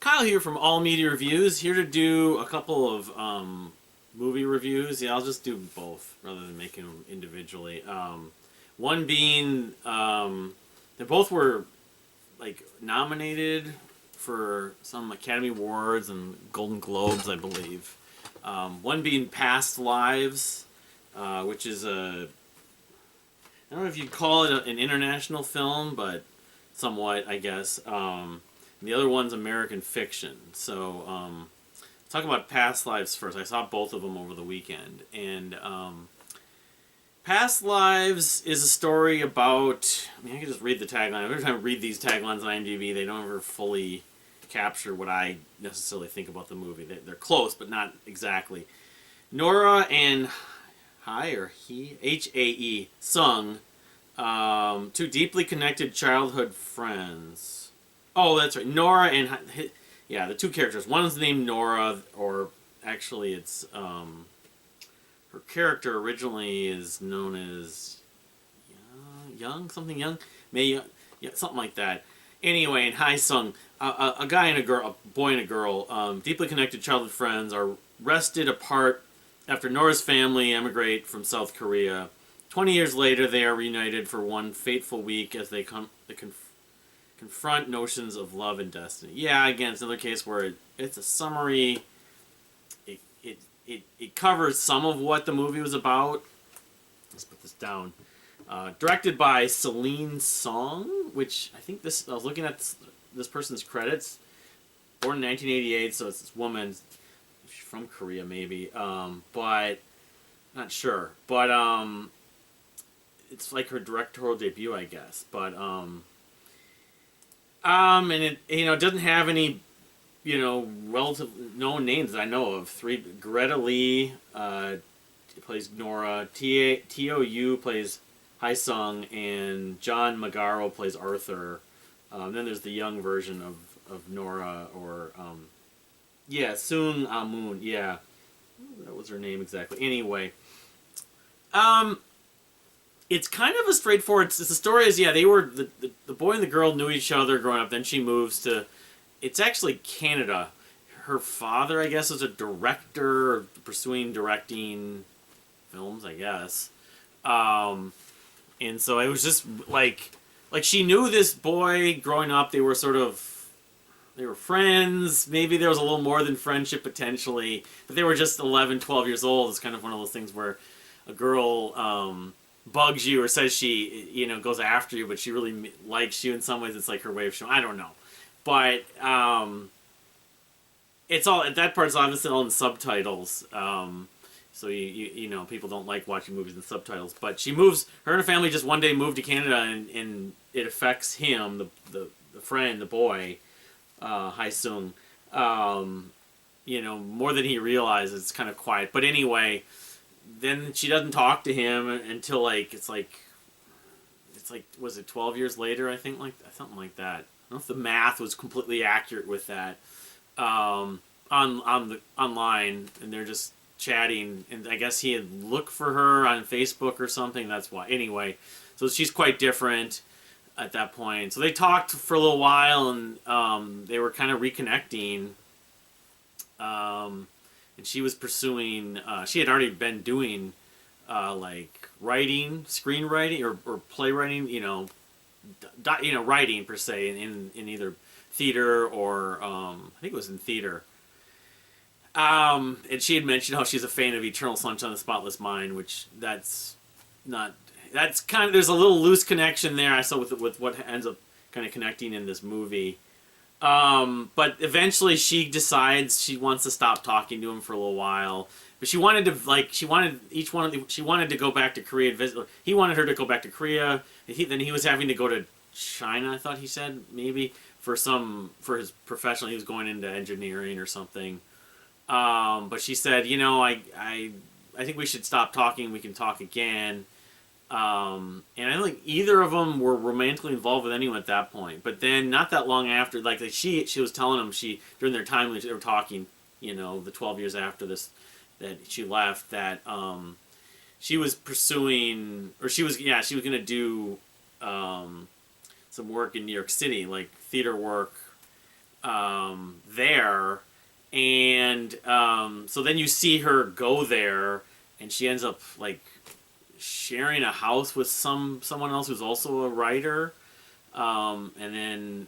Kyle here from All Media Reviews, here to do a couple of movie reviews. Yeah, I'll just do both rather than making them individually. One being, they both were like nominated for some Academy Awards and Golden Globes, I believe. One being Past Lives, which is I don't know if you'd call it an international film, but somewhat, I guess. And the other one's American Fiction. So, talk about Past Lives first. I saw both of them over the weekend. And Past Lives is a story about... I mean, I can just read the tagline. Every time I read these taglines on IMDb, they don't ever fully capture what I necessarily think about the movie. They're close, but not exactly. Nora and Hae Sung, two deeply connected childhood friends. Oh, that's right. Nora and... Yeah, the two characters. One is named Nora, or actually it's... her character originally is known as... Young? Something Young? Yeah, something like that. Anyway, in Hae Sung, a guy and a girl, a boy and a girl, deeply connected childhood friends, are wrested apart after Nora's family emigrate from South Korea. 20 years later, they are reunited for one fateful week as they confront notions of love and destiny. Yeah, again, it's another case where it's a summary. It covers some of what the movie was about. Let's put this down. Directed by Celine Song, which I think this... I was looking at this person's credits. Born in 1988, so it's this woman... She's from Korea, maybe. But... Not sure. But, it's like her directorial debut, I guess. But, and it, doesn't have any, relative known names that I know of. Greta Lee, plays Nora. T.O.U. plays Hae Sung, and John Magaro plays Arthur. Then there's the young version of Nora, or, Soon Amun, yeah. That was her name exactly. Anyway. It's kind of a straightforward... The story is, they were... The boy and the girl knew each other growing up. Then she moves to... It's actually Canada. Her father, I guess, was a director pursuing directing films, I guess. And so it was just like she knew this boy growing up. They were friends. Maybe there was a little more than friendship potentially. But they were just 11, 12 years old. It's kind of one of those things where a girl... bugs you or says she, goes after you, but she really likes you in some ways. It's like her way of showing... I don't know. But, it's all... That part's obviously all in subtitles. So, people don't like watching movies in subtitles. But she moves... Her and her family just one day moved to Canada, and it affects him, the friend, the boy, Hae Sung. More than he realizes. It's kind of quiet. But anyway... Then she doesn't talk to him until was it 12 years later? I think something like that. I don't know if the math was completely accurate with that. Online, and they're just chatting, and I guess he had looked for her on Facebook or something. That's why. Anyway, so she's quite different at that point. So they talked for a little while, and they were kind of reconnecting. And she was pursuing... she had already been doing, writing, screenwriting, or playwriting, writing, per se, in either theater or... I think it was in theater. And she had mentioned how she's a fan of Eternal Sunshine of the Spotless Mind, which that's not... That's kind of... There's a little loose connection there, I saw, with what ends up kind of connecting in this movie. But eventually she decides she wants to stop talking to him for a little while. But she wanted to, she wanted to go back to Korea and visit. He wanted her to go back to Korea. Then he was having to go to China, I thought he said, maybe, for his professional. He was going into engineering or something. But she said, I think we should stop talking. We can talk again. And I don't think either of them were romantically involved with anyone at that point. But then, not that long after, she was telling him, during their time when they were talking, the 12 years after this, that she left, that she was pursuing, or she was going to do some work in New York City, like theater work, there, and so then you see her go there, and she ends up like sharing a house with someone else who's also a writer, and then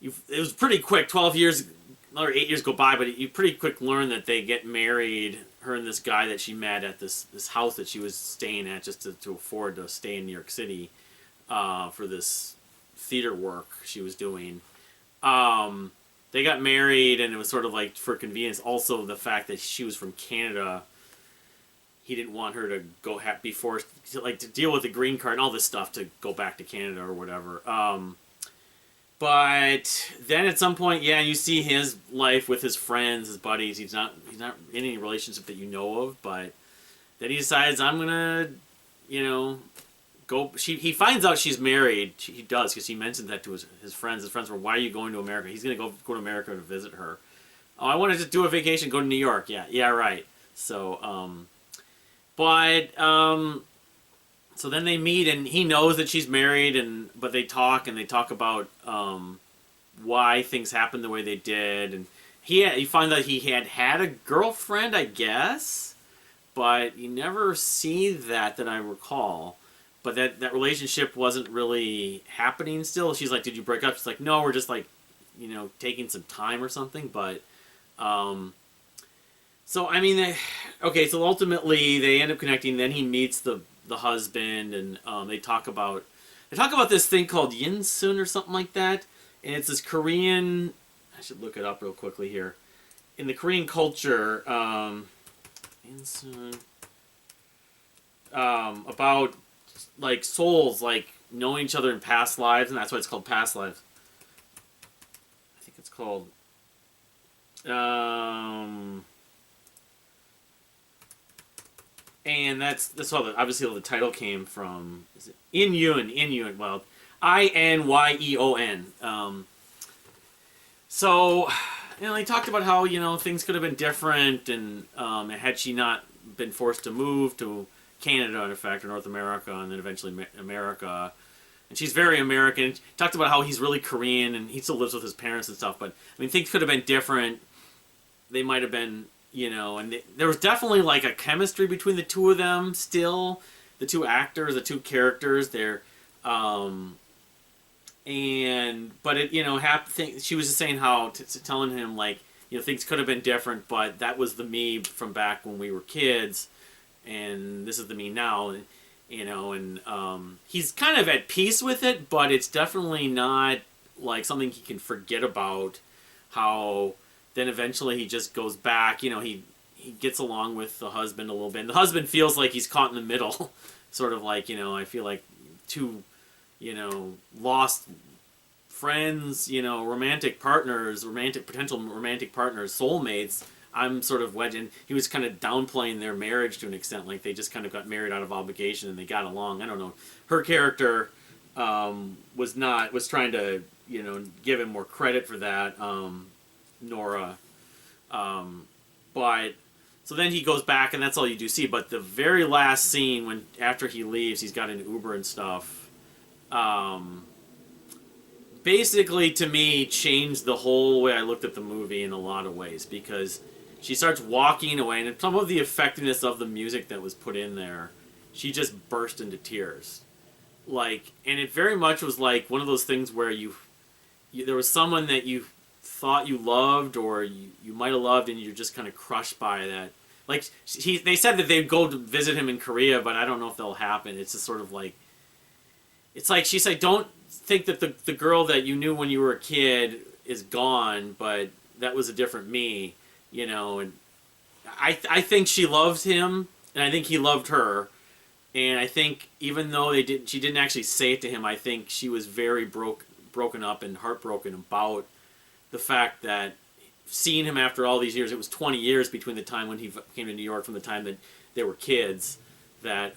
it was pretty quick. 12 years or 8 years go by, but you pretty quick learn that they get married. Her and this guy that she met at this house that she was staying at just to afford to stay in New York City for this theater work she was doing. They got married, and it was sort of like for convenience. Also, the fact that she was from Canada, he didn't want her to go be forced to deal with the green card and all this stuff to go back to Canada or whatever. But then at some point, yeah, you see his life with his friends, his buddies. He's not in any relationship that you know of, but then he decides, I'm gonna, go. He finds out she's married. He does, because he mentions that to his friends. His friends were, why are you going to America? He's gonna go to America to visit her. Oh, I wanted to do a vacation, go to New York. Yeah, right. So, so then they meet, and he knows that she's married, but they talk about why things happened the way they did, and you find that he had a girlfriend, I guess, but you never see that I recall. But that relationship wasn't really happening still. She's like, did you break up? She's like, no, we're just like, taking some time or something. But so I mean, so ultimately they end up connecting. Then he meets the husband, and they talk about this thing called Yinsun or something like that, and it's this Korean. I should look it up real quickly here. In the Korean culture, Yinsun, about like souls like knowing each other in past lives, and that's why it's called past lives. I think it's called. And that's all. Obviously, all the title came from. Is it Inyeon? Well, Inyeon. So, they talked about how things could have been different, and had she not been forced to move to Canada, in fact, or North America, and then eventually America. And she's very American. Talked about how he's really Korean, and he still lives with his parents and stuff. But I mean, things could have been different. They might have been. And there was definitely like a chemistry between the two of them still, the two actors, the two characters there, but it, she was just saying how, telling him like, things could have been different, but that was the me from back when we were kids, and this is the me now, and he's kind of at peace with it, but it's definitely not like something he can forget about. How then eventually he just goes back, he gets along with the husband a little bit. And the husband feels like he's caught in the middle. Sort of like, I feel like two, lost friends, romantic partners, potential romantic partners, soulmates. I'm sort of wedging. He was kind of downplaying their marriage to an extent. Like they just kind of got married out of obligation and they got along. I don't know. Her character was trying to, give him more credit for that. Nora, but so then he goes back, and that's all you do see. But the very last scene, after he leaves, he's got an Uber and stuff. Basically, to me, changed the whole way I looked at the movie in a lot of ways, because she starts walking away, and some of the effectiveness of the music that was put in there, she just burst into tears, and it very much was like one of those things where there was someone that you thought you loved, or you might have loved, and you're just kind of crushed by that. Like they said that they'd go to visit him in Korea, but I don't know if that'll happen. It's just sort of like, it's like she said, don't think that the girl that you knew when you were a kid is gone, but that was a different me, And I think she loved him, and I think he loved her, and I think even though she didn't actually say it to him, I think she was very broken up and heartbroken about the fact that seeing him after all these years, it was 20 years between the time when he came to New York from the time that they were kids, that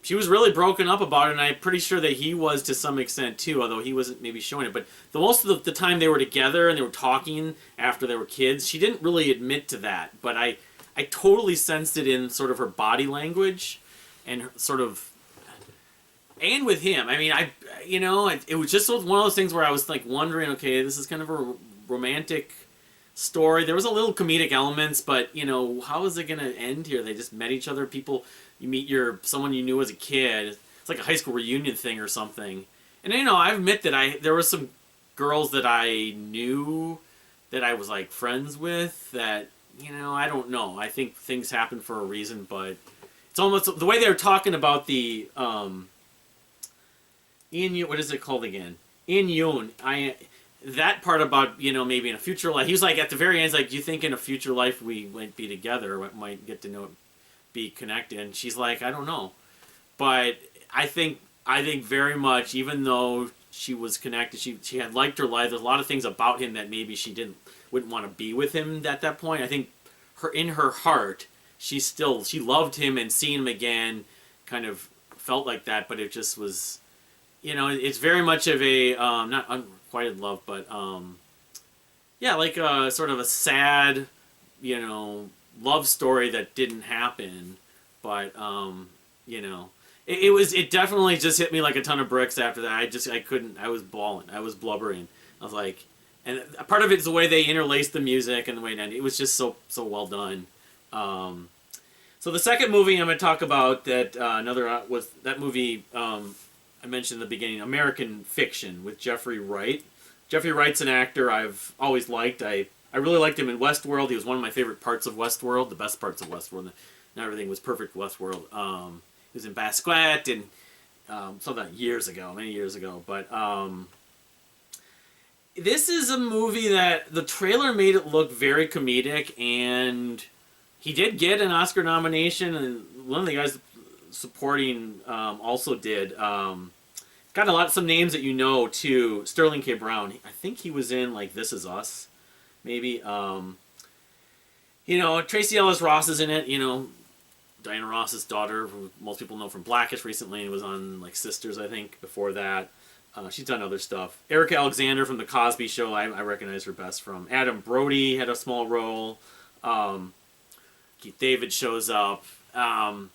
she was really broken up about it, and I'm pretty sure that he was to some extent too, although he wasn't maybe showing it. But most of the time they were together and they were talking after they were kids, she didn't really admit to that, but I totally sensed it in sort of her body language and her sort of and with him. I mean, it was just one of those things where I was like wondering, okay, this is kind of a romantic story. There was a little comedic elements, but how is it going to end here? They just met each other. People, you meet someone you knew as a kid. It's like a high school reunion thing or something. And I admit that there were some girls that I knew that I was like friends with that I don't know. I think things happen for a reason, but it's almost the way they were talking about the Ian. What is it called again? Ian Yoon. That part about maybe in a future life. He was like at the very end, like, do you think in a future life we might be together, might get to be connected? And she's like, I don't know, but I think very much, even though she was connected, she had liked her life. There's a lot of things about him that maybe she wouldn't want to be with him at that point. I think in her heart, she loved him, and seeing him again kind of felt like that. But it just was, it's very much of a not unrequited love, but like a sort of a sad, love story that didn't happen. But it definitely just hit me like a ton of bricks after that. I couldn't. I was bawling. I was blubbering. I was like, and part of it is the way they interlaced the music and the way it ended. It was just so well done. So the second movie I'm going to talk about that was that movie I mentioned in the beginning, American Fiction with Jeffrey Wright. Jeffrey Wright's an actor I've always liked. I really liked him in Westworld. He was one of my favorite parts of Westworld, the best parts of Westworld. Not everything was perfect Westworld. He was in Basquiat and something many years ago. But this is a movie that the trailer made it look very comedic, and he did get an Oscar nomination, and one of the guys supporting also did. Got some names that too. Sterling K. Brown. I think he was in like This Is Us, maybe. Tracy Ellis Ross is in it. Diana Ross's daughter, who most people know from Blackish recently, and was on like Sisters, I think, before that. She's done other stuff. Erica Alexander from The Cosby Show, I recognize her best from. Adam Brody had a small role. Keith David shows up. I'll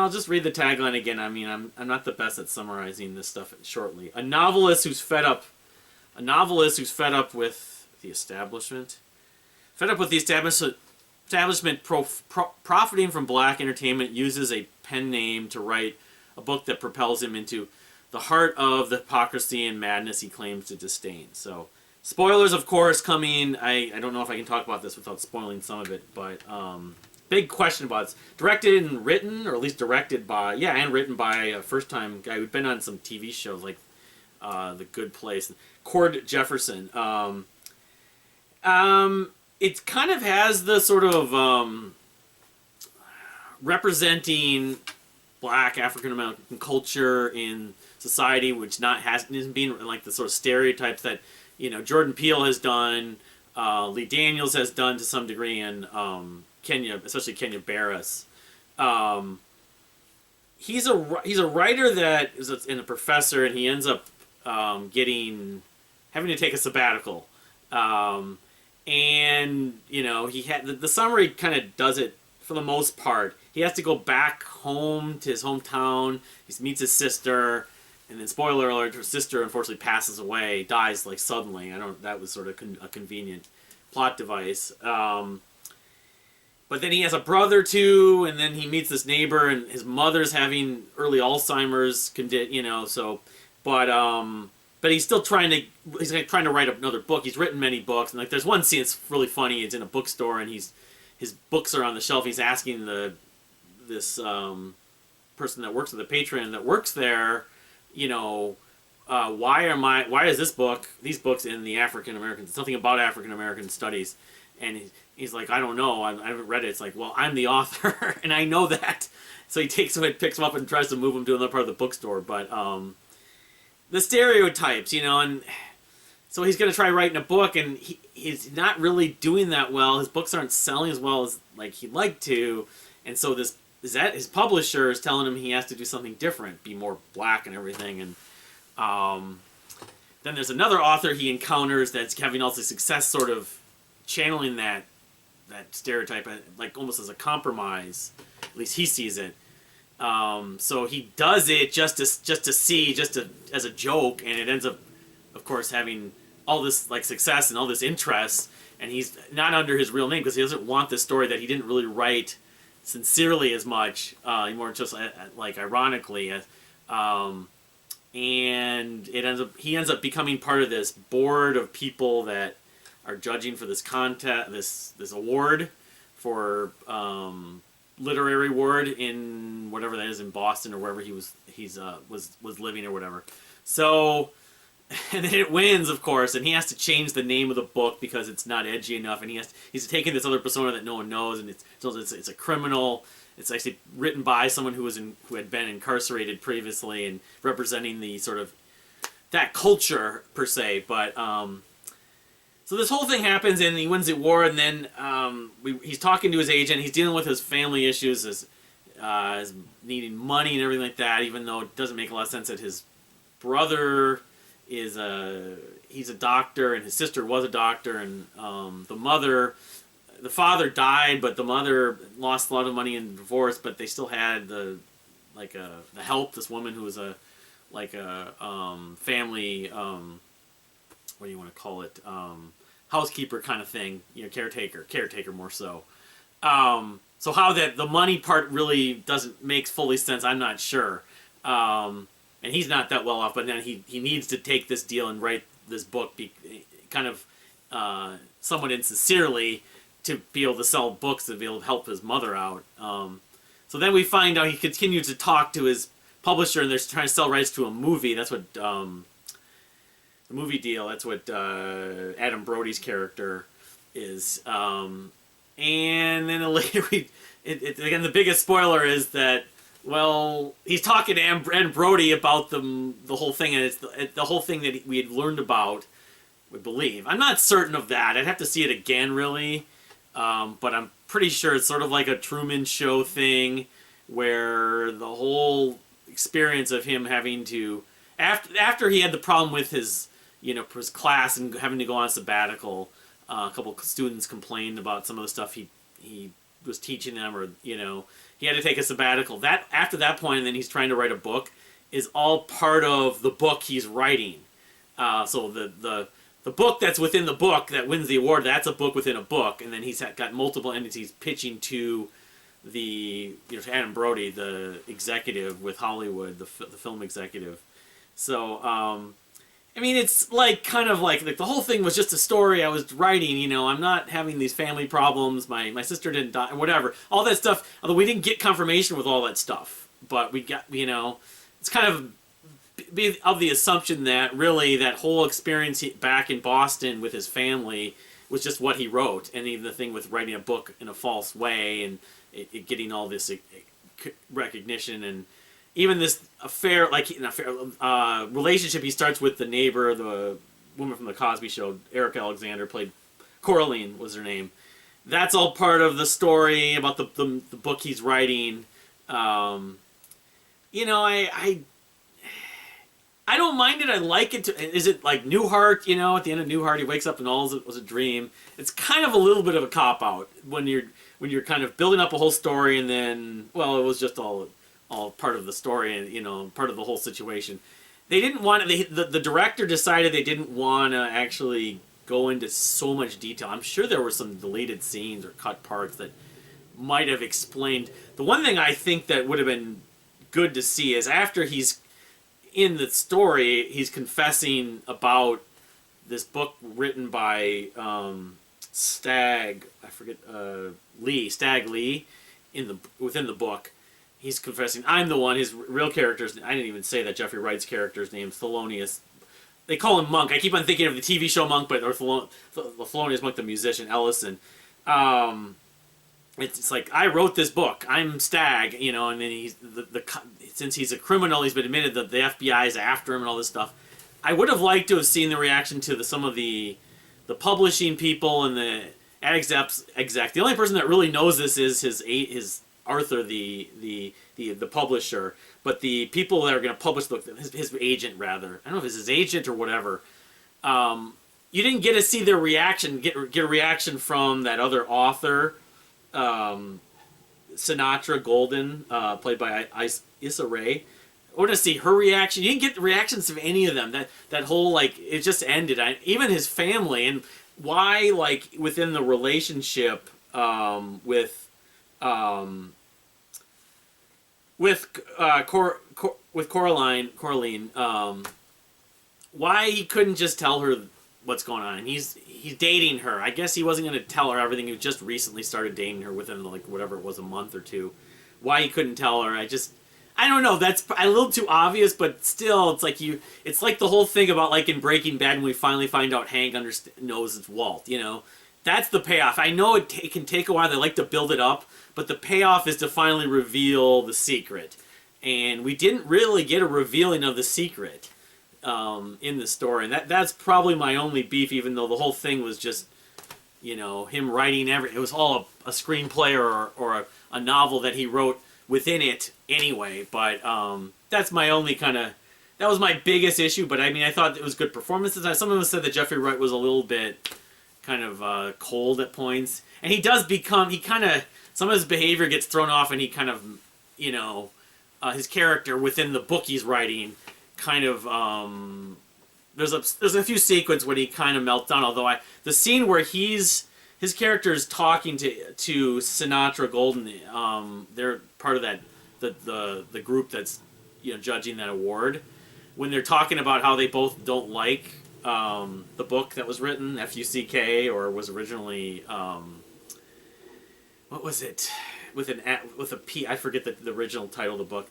just read the tagline again. I mean, I'm not the best at summarizing this stuff shortly. A novelist who's fed up with the establishment. Fed up with the establishment profiting from black entertainment, uses a pen name to write a book that propels him into the heart of the hypocrisy and madness he claims to disdain. So, spoilers, of course, coming. I don't know if I can talk about this without spoiling some of it, but big question about it. Directed and written, or at least directed by, and written by a first-time guy who'd been on some TV shows like The Good Place, Cord Jefferson. It kind of has the sort of representing black African American culture in society, which isn't being like the sort of stereotypes that Jordan Peele has done, Lee Daniels has done to some degree, and Kenya, especially Kenya Barris. He's a writer that is a professor, and he ends up having to take a sabbatical. And he had the summary kind of does it for the most part. He has to go back home to his hometown. He meets his sister, and then spoiler alert: her sister unfortunately passes away, dies like suddenly. That was sort of a convenient plot device. But then he has a brother too, and then he meets this neighbor, and his mother's having early Alzheimer's but he's still trying to write another book. He's written many books, and like there's one scene that's really funny. It's in a bookstore, and his books are on the shelf. He's asking this person that works at the patron that works there, why is these books in the African American, something about African American studies, and he's like, I don't know, I haven't read it. It's like, well, I'm the author, and I know that. So he picks him up and tries to move him to another part of the bookstore, but the stereotypes, and so he's going to try writing a book, and he's not really doing that well. His books aren't selling as well as like he'd like to, and so his publisher is telling him he has to do something different, be more black and everything, and then there's another author he encounters that's having all the success, sort of channeling that stereotype, like almost as a compromise. At least he sees it. So he does it as a joke, and it ends up, of course, having all this like success and all this interest. And he's not under his real name because he doesn't want this story that he didn't really write sincerely as much, more just like ironically. And he ends up becoming part of this board of people that are judging for this contest, this award for literary award in whatever that is in Boston or wherever he was living or whatever. So, and then it wins, of course, and he has to change the name of the book because it's not edgy enough, and he's taking this other persona that no one knows, and it's a criminal. It's actually written by someone who had been incarcerated previously and representing the sort of that culture per se. But so this whole thing happens, and he wins the award, and then he's talking to his agent. He's dealing with his family issues, as needing money and everything like that. Even though it doesn't make a lot of sense that his brother he's a doctor, and his sister was a doctor, and the father died, but the mother lost a lot of money in divorce, but they still had the help. This woman who was a family, what do you want to call it? Housekeeper kind of thing, caretaker more so. So how that the money part really doesn't make fully sense, I'm not sure. And he's not that well off, but then he needs to take this deal and write this book, kind of somewhat insincerely, to be able to sell books and be able to help his mother out. So then we find out he continues to talk to his publisher, and they're trying to sell rights to a movie. That's what the movie deal. That's what Adam Brody's character is. And then later, again, the biggest spoiler is that, well, he's talking to Adam Brody about the whole thing, and it's the whole thing that we had learned about, we believe. I'm not certain of that. I'd have to see it again, really. But I'm pretty sure it's sort of like a Truman Show thing, where the whole experience of him having to, after he had the problem with his class and having to go on sabbatical, a couple of students complained about some of the stuff he was teaching them, or he had to take a sabbatical. That after that point, and then he's trying to write a book, is all part of the book he's writing. So the book that's within the book that wins the award, that's a book within a book, and then he's got multiple entities pitching to to Adam Brody, the executive with Hollywood, the film executive. So, I mean, it's like kind of like the whole thing was just a story I was writing. I'm not having these family problems. My sister didn't die, whatever. All that stuff. Although we didn't get confirmation with all that stuff, but we got it's kind of be of the assumption that really that whole experience back in Boston with his family was just what he wrote, and even the thing with writing a book in a false way and it getting all this recognition, and even this relationship he starts with the neighbor, the woman from the Cosby Show, Eric Alexander, played Coraline was her name. That's all part of the story about the book he's writing. I don't mind it. I like it. Is it like Newhart? At the end of Newhart, he wakes up and all it was a dream. It's kind of a little bit of a cop out when you're kind of building up a whole story, and then it was just all part of the story, and part of the whole situation. They didn't want the director decided they didn't want to actually go into so much detail. I'm sure there were some deleted scenes or cut parts that might have explained. The one thing I think that would have been good to see is after he's in the story, he's confessing about this book written by Stag Lee within the book. He's confessing, I'm the one. His real character's, I didn't even say that Jeffrey Wright's character's name is Thelonious. They call him Monk. I keep on thinking of the TV show Monk, or Thelonious Monk, the musician, Ellison. It's like, I wrote this book. I'm Stag, and then he's since he's a criminal, he's been admitted that the FBI is after him and all this stuff. I would have liked to have seen the reaction to some of the publishing people and the exec. The only person that really knows this is his Arthur, the publisher. But the people that are going to publish the book, his agent rather. I don't know if it's his agent or whatever. You didn't get to see their reaction, get a reaction from that other author. Sinatra Golden, played by Issa Rae. I want to see her reaction. You didn't get the reactions of any of them. That whole, like, it just ended. Even his family, and why, like, within the relationship with Coraline, why he couldn't just tell her what's going on. He's dating her. I guess he wasn't going to tell her everything. He just recently started dating her within, like, whatever it was, a month or two. Why he couldn't tell her, I don't know. That's a little too obvious, but still, it's like it's like the whole thing about, like, in Breaking Bad when we finally find out Hank knows it's Walt. You know, that's the payoff. I know it can take a while. They like to build it up, but the payoff is to finally reveal the secret. And we didn't really get a revealing of the secret in the story, and that's probably my only beef. Even though the whole thing was just, you know, him writing it was all a screenplay or a novel that he wrote within it anyway. But that's my only that was my biggest issue. But I mean, I thought it was good performances. Some of them said that Jeffrey Wright was a little bit cold at points, and he does become some of his behavior gets thrown off, and he you know, his character within the book he's writing there's a few sequences when he kind of melts down. Although the scene where his character is talking to Sinatra Golden, they're part of the group that's, you know, judging that award. When they're talking about how they both don't like the book that was written, Fuck, or was originally what was it with a P? I forget the original title of the book.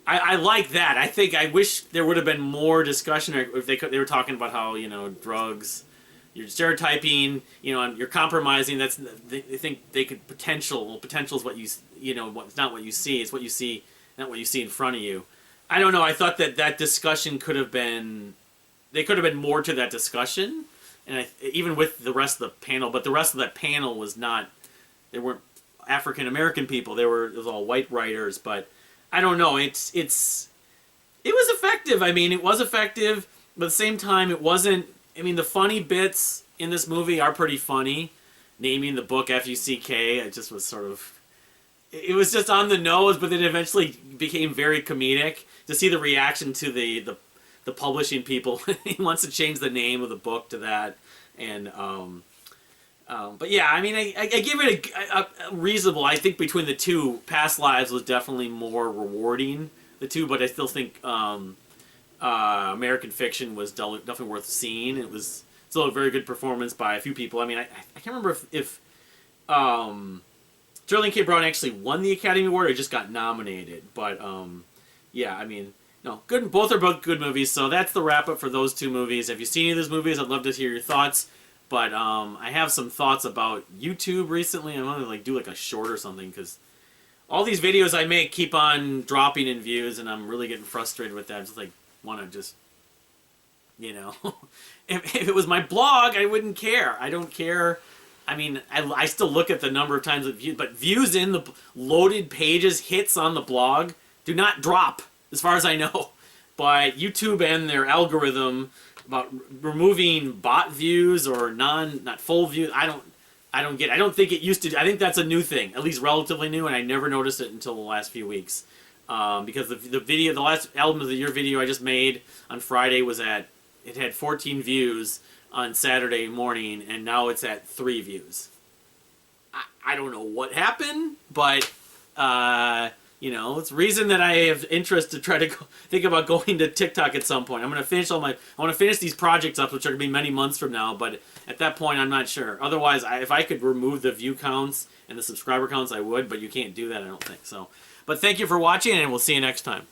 I like that. I wish there would have been more discussion if they were talking about how, you know, drugs, you're stereotyping, you know, and you're compromising. They think they could potential is what you know, it's not what you see. It's what you see, not what you see in front of you. I don't know. I thought that discussion could have been more to that discussion, and even with the rest of the panel. But the rest of that panel was not. They weren't African American people. It was all white writers, but. I don't know. It was effective. I mean, it was effective, but at the same time, it wasn't. I mean, the funny bits in this movie are pretty funny. Naming the book Fuck, it just was sort of. It was just on the nose, but then eventually became very comedic. To see the reaction to the publishing people, he wants to change the name of the book to that, and. But yeah, I mean, I give it a reasonable. I think between the two, Past Lives was definitely more rewarding, the two, but I still think American Fiction was definitely worth seeing. It was still a very good performance by a few people. I mean, I can't remember if Sterling K. Brown actually won the Academy Award or just got nominated. But yeah, I mean, no, good. Both are good movies. So that's the wrap up for those two movies. If you've seen any of those movies, I'd love to hear your thoughts. But I have some thoughts about YouTube recently. I'm going to do a short or something, because all these videos I make keep on dropping in views, and I'm really getting frustrated with that. I just want to just, you know, if it was my blog, I wouldn't care. I don't care. I mean, I still look at the number of times it views, but views in the loaded pages, hits on the blog, do not drop, as far as I know. But YouTube and their algorithm about removing bot views or not full views, I don't get. I don't think it used to. I think that's a new thing, at least relatively new, and I never noticed it until the last few weeks. Because the last Album of the Year video I just made on Friday it had 14 views on Saturday morning, and now it's at 3 views. I don't know what happened, but you know, it's reason that I have interest to try to think about going to TikTok at some point. I want to finish these projects up, which are going to be many months from now, but at that point, I'm not sure. Otherwise, if I could remove the view counts and the subscriber counts, I would, but you can't do that, I don't think so. But thank you for watching, and we'll see you next time.